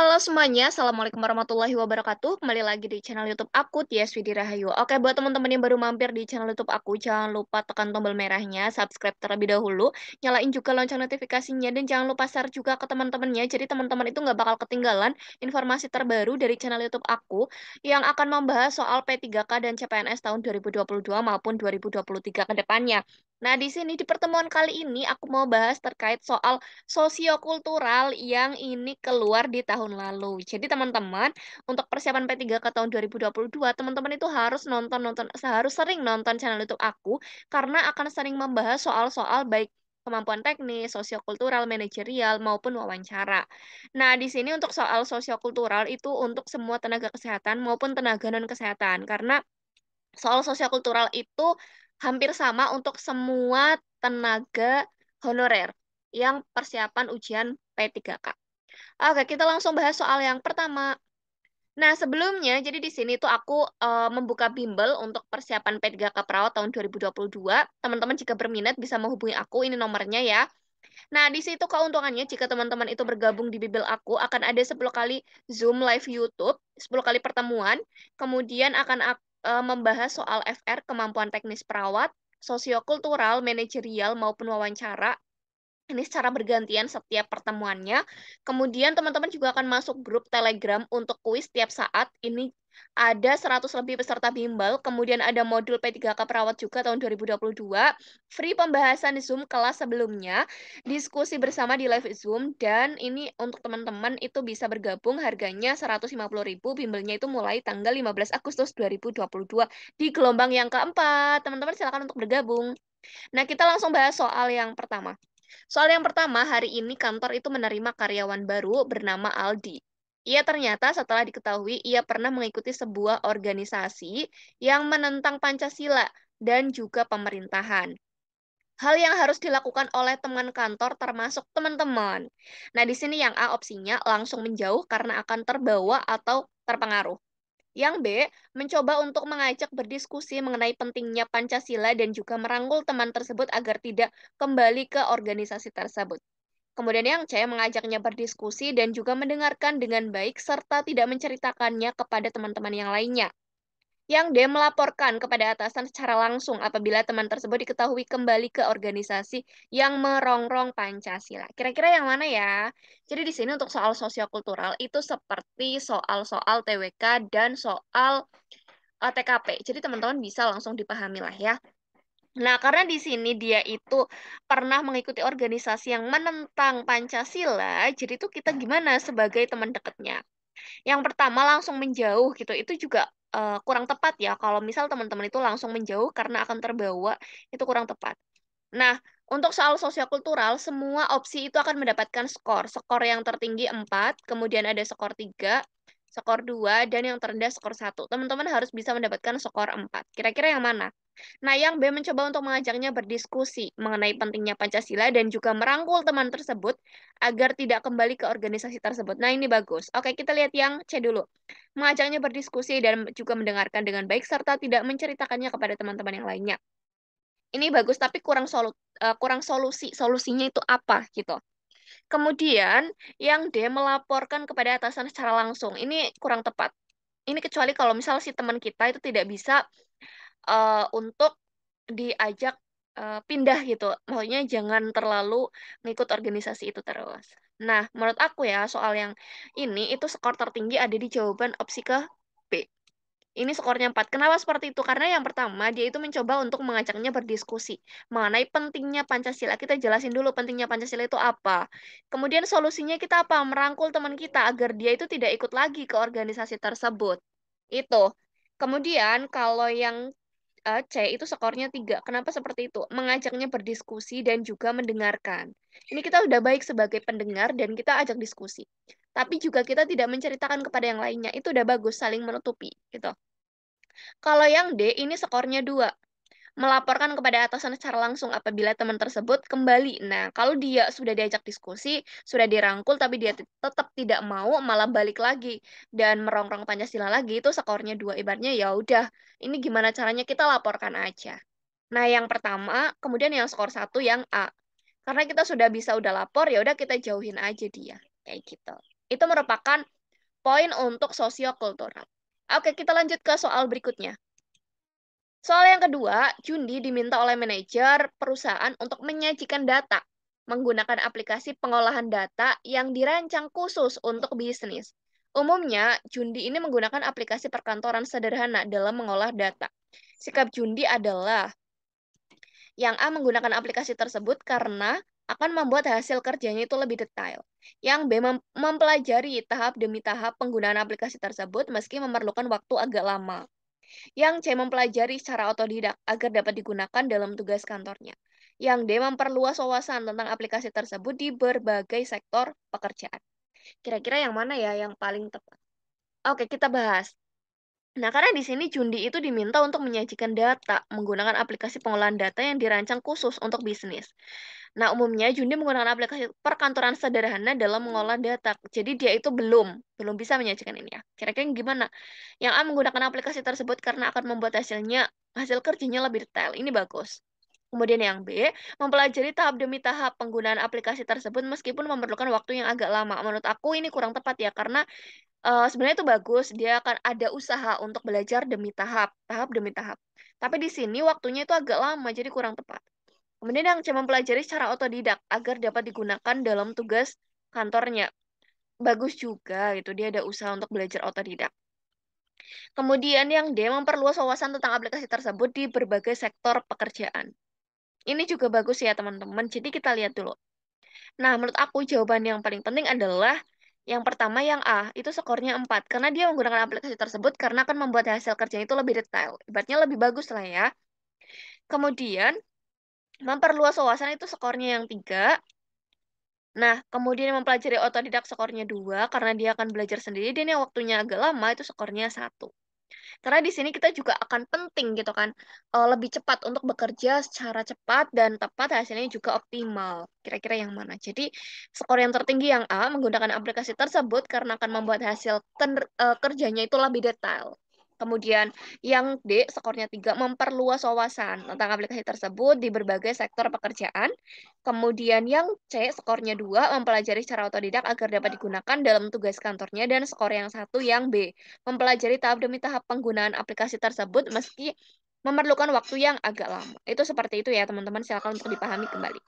Halo semuanya, Assalamualaikum warahmatullahi wabarakatuh. Kembali lagi di channel YouTube aku, Tias Widi Rahayu. Oke, buat teman-teman yang baru mampir di channel YouTube aku, jangan lupa tekan tombol merahnya, subscribe terlebih dahulu, nyalain juga lonceng notifikasinya, dan jangan lupa share juga ke teman-temannya. Jadi teman-teman itu nggak bakal ketinggalan informasi terbaru dari channel YouTube aku yang akan membahas soal P3K dan CPNS tahun 2022 maupun 2023 ke depannya. Nah, di sini di pertemuan kali ini aku mau bahas terkait soal sosiokultural yang ini keluar di tahun lalu. Jadi teman-teman, untuk persiapan P3 ke tahun 2022, teman-teman itu harus sering nonton channel YouTube aku karena akan sering membahas soal-soal baik kemampuan teknis, sosiokultural, manajerial maupun wawancara. Nah, di sini untuk soal sosiokultural itu untuk semua tenaga kesehatan maupun tenaga non kesehatan karena soal sosiokultural itu hampir sama untuk semua tenaga honorer yang persiapan ujian P3K. Oke, kita langsung bahas soal yang pertama. Nah, sebelumnya, jadi di sini tuh aku membuka bimbel untuk persiapan P3K Perawat tahun 2022. Teman-teman jika berminat bisa menghubungi aku, ini nomornya ya. Nah, di situ keuntungannya jika teman-teman itu bergabung di bimbel aku, akan ada 10 kali Zoom live YouTube, 10 kali pertemuan, kemudian akan membahas soal FR, kemampuan teknis perawat, sosiokultural, manajerial, maupun wawancara, ini secara bergantian setiap pertemuannya. Kemudian teman-teman juga akan masuk grup Telegram untuk kuis tiap saat. Ini ada 100 lebih peserta bimbel. Kemudian ada modul P3K Perawat juga tahun 2022. Free pembahasan di Zoom kelas sebelumnya. Diskusi bersama di live Zoom. Dan ini untuk teman-teman itu bisa bergabung. Harganya 150.000. Bimbelnya itu mulai tanggal 15 Agustus 2022 di gelombang yang keempat. Teman-teman silakan untuk bergabung. Nah, kita langsung bahas soal yang pertama. Soal yang pertama, hari ini kantor itu menerima karyawan baru bernama Aldi. Ia ternyata setelah diketahui ia pernah mengikuti sebuah organisasi yang menentang Pancasila dan juga pemerintahan. Hal yang harus dilakukan oleh teman kantor termasuk teman-teman. Nah, di sini yang A opsinya langsung menjauh karena akan terbawa atau terpengaruh. Yang B, mencoba untuk mengajak berdiskusi mengenai pentingnya Pancasila dan juga merangkul teman tersebut agar tidak kembali ke organisasi tersebut. Kemudian yang C, mengajaknya berdiskusi dan juga mendengarkan dengan baik serta tidak menceritakannya kepada teman-teman yang lainnya. Yang D, melaporkan kepada atasan secara langsung apabila teman tersebut diketahui kembali ke organisasi yang merongrong Pancasila. Kira-kira yang mana ya? Jadi di sini untuk soal sosiokultural itu seperti soal-soal TWK dan soal TKP. Jadi teman-teman bisa langsung dipahami lah ya. Nah, karena di sini dia itu pernah mengikuti organisasi yang menentang Pancasila, jadi itu kita gimana sebagai teman dekatnya? Yang pertama langsung menjauh gitu, itu juga kurang tepat ya. Kalau misal teman-teman itu langsung menjauh karena akan terbawa, itu kurang tepat. Nah, untuk soal sosiokultural, semua opsi itu akan mendapatkan skor. Skor yang tertinggi 4, kemudian ada skor 3, skor 2, dan yang terendah skor 1. Teman-teman harus bisa mendapatkan skor 4. Kira-kira yang mana? Nah, yang B mencoba untuk mengajaknya berdiskusi mengenai pentingnya Pancasila dan juga merangkul teman tersebut agar tidak kembali ke organisasi tersebut. Nah, ini bagus. Oke, kita lihat yang C dulu. Mengajaknya berdiskusi dan juga mendengarkan dengan baik serta tidak menceritakannya kepada teman-teman yang lainnya. Ini bagus, tapi kurang solusi. Solusinya itu apa gitu. Kemudian, yang D melaporkan kepada atasan secara langsung. Ini kurang tepat. Ini kecuali kalau misal si teman kita itu tidak bisa untuk diajak pindah gitu. Maksudnya jangan terlalu ngikut organisasi itu terus. Nah, menurut aku ya, soal yang ini itu skor tertinggi ada di jawaban opsi ke B. Ini skornya 4. Kenapa seperti itu? Karena yang pertama, dia itu mencoba untuk mengajaknya berdiskusi mengenai pentingnya Pancasila. Kita jelasin dulu pentingnya Pancasila itu apa. Kemudian solusinya kita apa? Merangkul teman kita agar dia itu tidak ikut lagi ke organisasi tersebut. Itu. Kemudian kalau yang C itu skornya 3. Kenapa seperti itu? Mengajaknya berdiskusi dan juga mendengarkan. Ini kita udah baik sebagai pendengar dan kita ajak diskusi. Tapi juga kita tidak menceritakan kepada yang lainnya. Itu udah bagus, saling menutupi gitu. Kalau yang D, ini skornya 2. Melaporkan kepada atasan secara langsung apabila teman tersebut kembali. Nah, kalau dia sudah diajak diskusi, sudah dirangkul, tapi dia tetap tidak mau, malah balik lagi dan merongrong Pancasila lagi, itu skornya 2. Ibaratnya ya udah, ini gimana caranya kita laporkan aja. Nah, yang pertama, kemudian yang skor 1 yang A. Karena kita sudah bisa udah lapor, ya udah kita jauhin aja dia. Kayak gitu. Itu merupakan poin untuk sosiokultural. Oke, kita lanjut ke soal berikutnya. Soal yang kedua, Jundi diminta oleh manajer perusahaan untuk menyajikan data menggunakan aplikasi pengolahan data yang dirancang khusus untuk bisnis. Umumnya, Jundi ini menggunakan aplikasi perkantoran sederhana dalam mengolah data. Sikap Jundi adalah yang A menggunakan aplikasi tersebut karena akan membuat hasil kerjanya itu lebih detail. Yang B mempelajari tahap demi tahap penggunaan aplikasi tersebut meski memerlukan waktu agak lama. Yang C mempelajari secara otodidak agar dapat digunakan dalam tugas kantornya. Yang D memperluas wawasan tentang aplikasi tersebut di berbagai sektor pekerjaan. Kira-kira yang mana ya yang paling tepat? Oke, kita bahas. Nah, karena di sini Jundi itu diminta untuk menyajikan data menggunakan aplikasi pengolahan data yang dirancang khusus untuk bisnis. Nah, umumnya Jundi menggunakan aplikasi perkantoran sederhana dalam mengolah data. Jadi dia itu belum bisa menyajikan ini ya. Kira-kira gimana? Yang A menggunakan aplikasi tersebut karena akan membuat hasil kerjanya lebih detail. Ini bagus. Kemudian yang B, mempelajari tahap demi tahap penggunaan aplikasi tersebut meskipun memerlukan waktu yang agak lama. Menurut aku ini kurang tepat ya, karena sebenarnya itu bagus, dia akan ada usaha untuk belajar demi tahap demi tahap. Tapi di sini waktunya itu agak lama, jadi kurang tepat. Kemudian yang C mempelajari secara otodidak agar dapat digunakan dalam tugas kantornya. Bagus juga gitu, dia ada usaha untuk belajar otodidak. Kemudian yang D memperluas wawasan tentang aplikasi tersebut di berbagai sektor pekerjaan. Ini juga bagus ya teman-teman, jadi kita lihat dulu. Nah, menurut aku jawaban yang paling penting adalah yang pertama yang A, itu skornya 4. Karena dia menggunakan aplikasi tersebut karena akan membuat hasil kerjanya itu lebih detail. Ibaratnya lebih bagus lah ya. Kemudian, memperluas wawasan itu skornya yang 3. Nah, kemudian mempelajari otodidak skornya 2 karena dia akan belajar sendiri. Dan yang waktunya agak lama itu skornya 1. Karena di sini kita juga akan penting gitu kan, lebih cepat untuk bekerja secara cepat dan tepat, hasilnya juga optimal. Kira-kira yang mana? Jadi skor yang tertinggi yang A menggunakan aplikasi tersebut karena akan membuat hasil kerjanya itu lebih detail. Kemudian yang D, skornya 3, memperluas wawasan tentang aplikasi tersebut di berbagai sektor pekerjaan. Kemudian yang C, skornya 2, mempelajari secara otodidak agar dapat digunakan dalam tugas kantornya. Dan skor yang 1, yang B, mempelajari tahap demi tahap penggunaan aplikasi tersebut meski memerlukan waktu yang agak lama. Itu seperti itu ya teman-teman, silakan untuk dipahami kembali.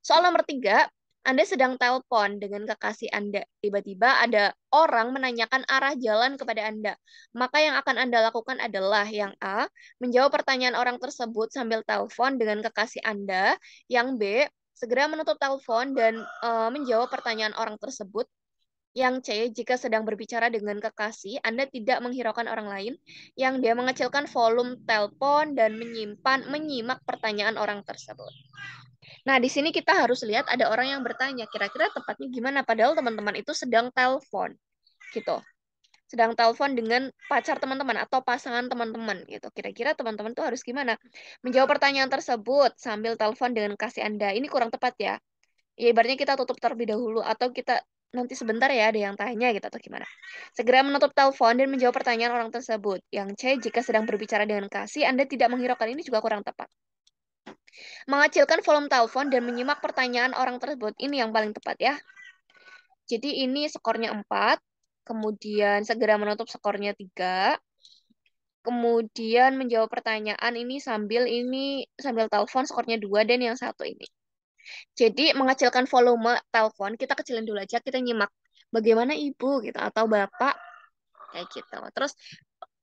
Soal nomor 3, Anda sedang telepon dengan kekasih Anda. Tiba-tiba ada orang menanyakan arah jalan kepada Anda. Maka yang akan Anda lakukan adalah yang A, menjawab pertanyaan orang tersebut sambil telepon dengan kekasih Anda. Yang B, segera menutup telepon dan menjawab pertanyaan orang tersebut. Yang C, jika sedang berbicara dengan kekasih, Anda tidak menghiraukan orang lain. Yang D, mengecilkan volume telepon dan menyimak pertanyaan orang tersebut. Nah, di sini kita harus lihat ada orang yang bertanya, kira-kira tepatnya gimana? Padahal teman-teman itu sedang telepon, gitu. Sedang telepon dengan pacar teman-teman atau pasangan teman-teman, gitu. Kira-kira teman-teman tuh harus gimana? Menjawab pertanyaan tersebut sambil telepon dengan kasih Anda. Ini kurang tepat ya. Ya, ibaratnya kita tutup terlebih dahulu atau kita nanti sebentar ya ada yang tanya gitu atau gimana. Segera menutup telepon dan menjawab pertanyaan orang tersebut. Yang C, jika sedang berbicara dengan kasih, Anda tidak menghiraukan, ini juga kurang tepat. Mengecilkan volume telepon dan menyimak pertanyaan orang tersebut. Ini yang paling tepat ya. Jadi ini skornya 4. Kemudian segera menutup skornya 3. Kemudian menjawab pertanyaan ini sambil telepon skornya 2 dan yang satu ini. Jadi mengecilkan volume telepon, kita kecilin dulu aja, kita nyimak bagaimana ibu gitu atau bapak kayak gitu. Terus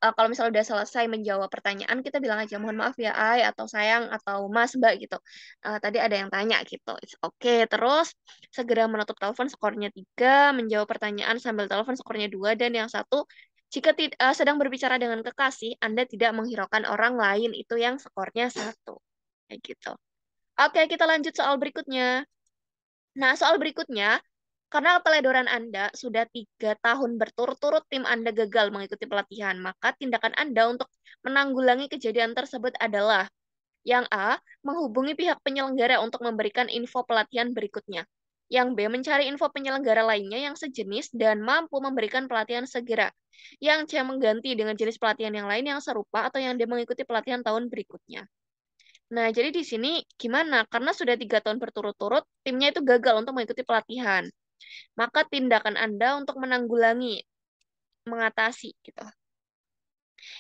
kalau misalnya udah selesai menjawab pertanyaan, kita bilang aja mohon maaf ya Ay atau sayang atau Mas Mbak gitu. Tadi ada yang tanya gitu. Oke, terus segera menutup telepon skornya 3, menjawab pertanyaan sambil telepon skornya 2 dan yang satu jika sedang berbicara dengan kekasih, Anda tidak menghiraukan orang lain, itu yang skornya 1. Kayak gitu. Oke, kita lanjut soal berikutnya. Nah, soal berikutnya, karena keteledoran Anda sudah 3 tahun berturut-turut tim Anda gagal mengikuti pelatihan, maka tindakan Anda untuk menanggulangi kejadian tersebut adalah yang A, menghubungi pihak penyelenggara untuk memberikan info pelatihan berikutnya. Yang B, mencari info penyelenggara lainnya yang sejenis dan mampu memberikan pelatihan segera. Yang C, mengganti dengan jenis pelatihan yang lain yang serupa atau yang D, mengikuti pelatihan tahun berikutnya. Nah, jadi di sini gimana? Karena sudah 3 tahun berturut-turut, timnya itu gagal untuk mengikuti pelatihan. maka tindakan Anda untuk menanggulangi, mengatasi gitu.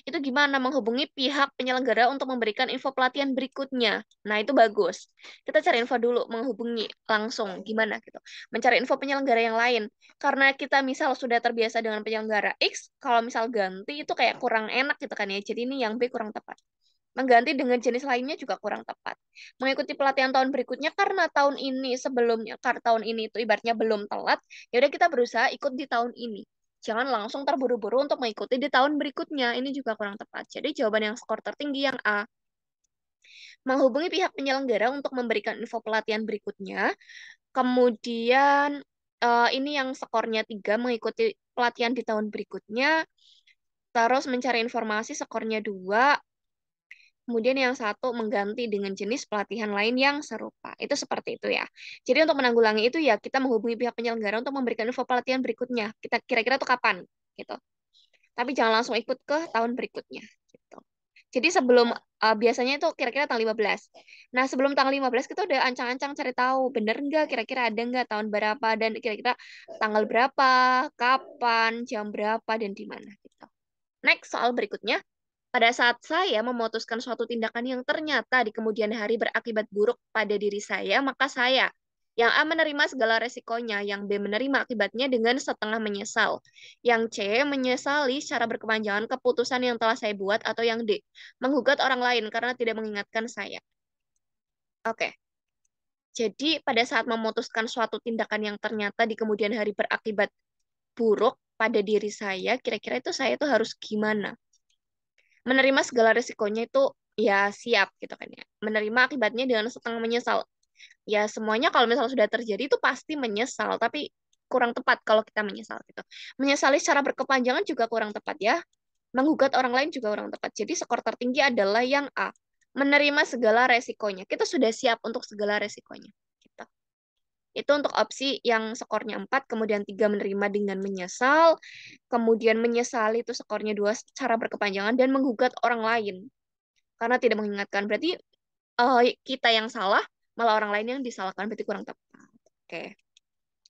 Itu gimana? Menghubungi pihak penyelenggara untuk memberikan info pelatihan berikutnya. Nah, itu bagus. Kita cari info dulu, menghubungi langsung. Gimana gitu. Mencari info penyelenggara yang lain. Karena kita misal sudah terbiasa dengan penyelenggara X, kalau misal ganti itu kayak kurang enak gitu kan ya. Jadi ini yang B kurang tepat. Mengganti dengan jenis lainnya juga kurang tepat. Mengikuti pelatihan tahun berikutnya karena tahun ini sebelumnya, karena tahun ini itu ibaratnya belum telat, ya udah kita berusaha ikut di tahun ini. Jangan langsung terburu-buru untuk mengikuti di tahun berikutnya. Ini juga kurang tepat. Jadi jawaban yang skor tertinggi yang A. Menghubungi pihak penyelenggara untuk memberikan info pelatihan berikutnya. Kemudian ini yang skornya 3, mengikuti pelatihan di tahun berikutnya. Terus mencari informasi skornya 2. Kemudian yang satu mengganti dengan jenis pelatihan lain yang serupa. Itu seperti itu ya. Jadi untuk menanggulangi itu ya kita menghubungi pihak penyelenggara untuk memberikan info pelatihan berikutnya. Kita kira-kira tuh kapan gitu. Tapi jangan langsung ikut ke tahun berikutnya gitu. Jadi sebelum biasanya itu kira-kira tanggal 15. Nah, sebelum tanggal 15 kita udah ancang-ancang cari tahu bener nggak kira-kira ada nggak tahun berapa dan kira-kira tanggal berapa, kapan, jam berapa dan di mana gitu. Next soal berikutnya. Pada saat saya memutuskan suatu tindakan yang ternyata di kemudian hari berakibat buruk pada diri saya, maka saya yang A menerima segala resikonya, yang B menerima akibatnya dengan setengah menyesal, yang C menyesali secara berkepanjangan keputusan yang telah saya buat, atau yang D menggugat orang lain karena tidak mengingatkan saya. Oke, jadi pada saat memutuskan suatu tindakan yang ternyata di kemudian hari berakibat buruk pada diri saya, kira-kira itu saya itu harus gimana? Menerima segala resikonya itu ya siap gitu kan ya. Menerima akibatnya dengan setengah menyesal. Ya semuanya kalau misalnya sudah terjadi itu pasti menyesal, tapi kurang tepat kalau kita menyesal gitu. Menyesali secara berkepanjangan juga kurang tepat ya. Menggugat orang lain juga kurang tepat. Jadi skor tertinggi adalah yang A. Menerima segala resikonya. Kita sudah siap untuk segala resikonya. Gitu. Itu untuk opsi yang skornya 4, kemudian 3 menerima dengan menyesal, kemudian menyesali itu skornya 2 secara berkepanjangan, dan menggugat orang lain karena tidak mengingatkan. Berarti kita yang salah, malah orang lain yang disalahkan, berarti kurang tepat. Oke.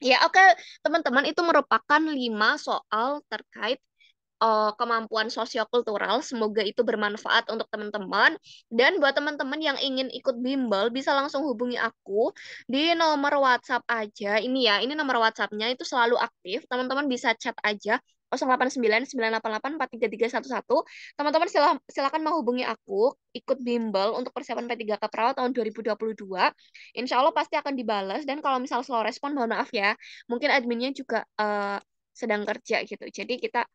Ya, oke, teman-teman, itu merupakan 5 soal terkait kemampuan sosiokultural. Semoga itu bermanfaat untuk teman-teman. Dan buat teman-teman yang ingin ikut bimbel, bisa langsung hubungi aku di nomor WhatsApp aja. Ini ya, ini nomor WhatsApp-nya itu selalu aktif. Teman-teman bisa chat aja. 0899884331. Teman-teman silakan menghubungi aku, ikut bimbel untuk persiapan P3K Perawat tahun 2022. Insya Allah pasti akan dibalas. Dan kalau misal slow respon, mohon maaf ya. Mungkin adminnya juga sedang kerja gitu. Jadi kita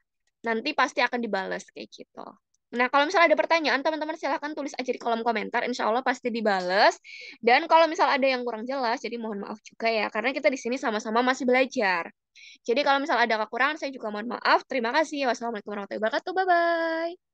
nanti pasti akan dibalas kayak gitu. Nah, kalau misalnya ada pertanyaan, teman-teman silahkan tulis aja di kolom komentar. Insya Allah pasti dibales. Dan kalau misal ada yang kurang jelas, jadi mohon maaf juga ya, karena kita di sini sama-sama masih belajar. Jadi kalau misal ada kekurangan, saya juga mohon maaf. Terima kasih. Wassalamualaikum warahmatullahi wabarakatuh. Bye-bye.